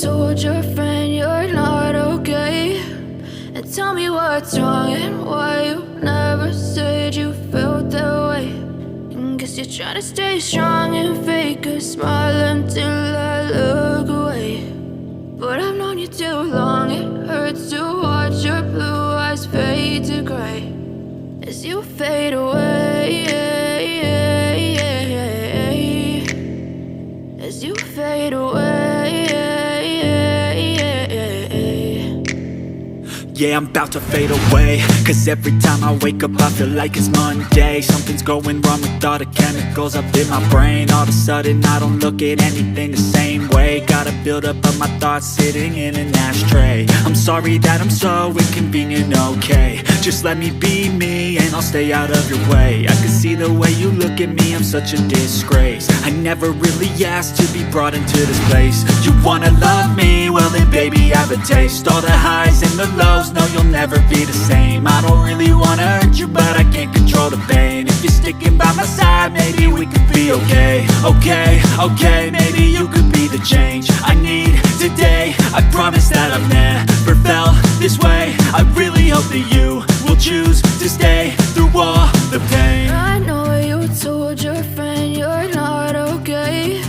told your friend you're not okay, and tell me what's wrong and why you never said you felt that way. And guess you're trying to stay strong and fake a smile until I look away. But I've known you too long, it hurts to watch your blue eyes fade to gray as you fade away, as you fade away. Yeah, I'm about to fade away, cause every time I wake up I feel like it's Monday. Something's going wrong with all the chemicals up in my brain. All of a sudden I don't look at anything the same way. Gotta build up of my thoughts sitting in an ashtray. I'm sorry that I'm so inconvenient, okay. Just let me be me and I'll stay out of your way. I can see the way you look at me, I'm such a disgrace. I never really asked to be brought into this place. You wanna love me? Well then baby I have a taste. All the highs and the lows, no you'll never be the same. I don't really wanna hurt you but I can't control the pain. If you're sticking by my side maybe we could be okay. Okay, maybe you could be the change I need today. I promise that I've never felt this way. I really hope that you will choose to stay through all the pain. I know you told your friend you're not okay,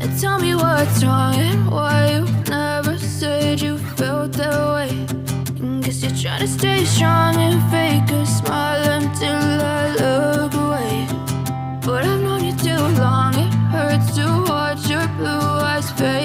and tell me what's wrong and why you never said you felt that way. And guess you're trying to stay strong and fake a smile until I look away. But I've known you too long, it hurts to watch your blue eyes fade